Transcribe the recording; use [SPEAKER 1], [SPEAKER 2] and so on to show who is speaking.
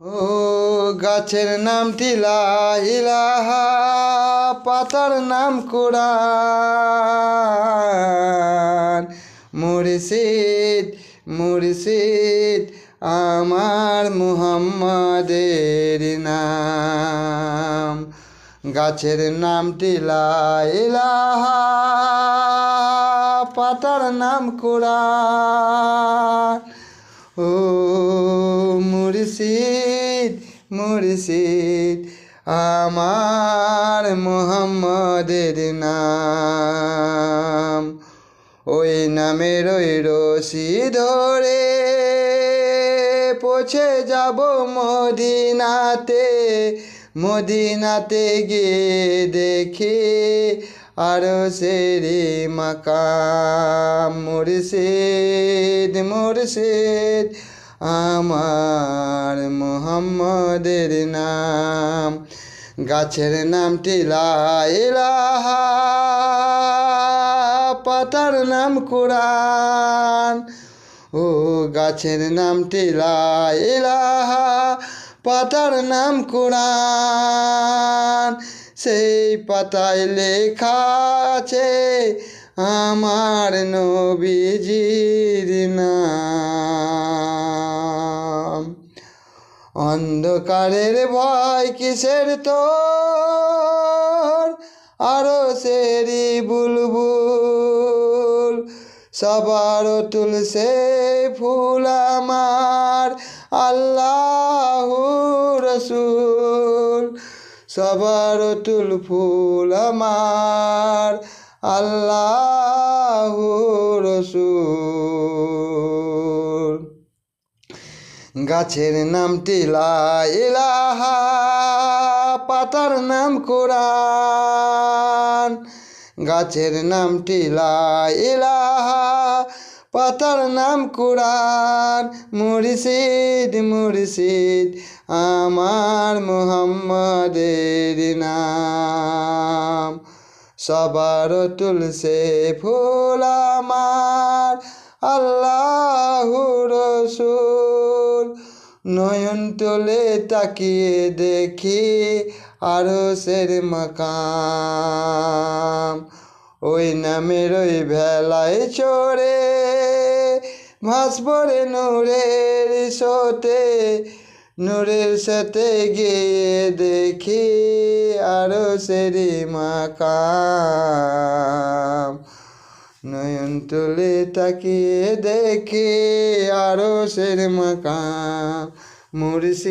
[SPEAKER 1] ও গাছের নামটি লা ইলাহা, পাতার নাম কুরআন। মুর্শিদ মুর্শিদ আমার মুহাম্মাদের নাম। গাছের নামটি লা ইলাহা, পাতার নাম কুরআন। ও মুর্শিদ মুর্শিদ আমার মুহাম্মাদের নাম। ওই নামের ওই রশি ধরে পৌঁছে যাব মদিনাতে। মদিনাতে গিয়ে দেখি আরশের মাকাম। মুর্শিদ মুর্শিদ আমার মুহাম্মাদের নাম। গাছের নামটি লা ইলাহা, পাতার নাম কুরআন। ও গাছের নামটি লা ইলাহা, পাতার নাম কুরআন। সেই পাতায় লেখা আছে আমার নবীজির নাম। অন্ধকারের ভয় কিসের তোর, আরশেরি বুলবুল। সবার তুলসে ফুল আমার আল্লাহু রসুল। সবার তুল ফুল আমার আল্লাহু রসুল। গাছের নামটি লা ইলাহা, পাতার নাম কুরআন। গাছের নামটি লা ইলাহা, পাতার নাম কুরআন। মুর্শিদ মুর্শিদ আমার মুহাম্মাদের নাম। সবার তুলসে ফুল আমার আল্লাহু রসুল। নয়ন তুলে তাকিয়ে দেখি আরশের মাকাম। ওই নামের ওই ভেলায় চড়ে ভাসব রে নূরের সাথে। নূরের সাথে গিয়ে দেখি আরশের মাকাম। নয়ন তুলে তাকিয়ে দেখি আরশের মাকাম। মুর্শিদ।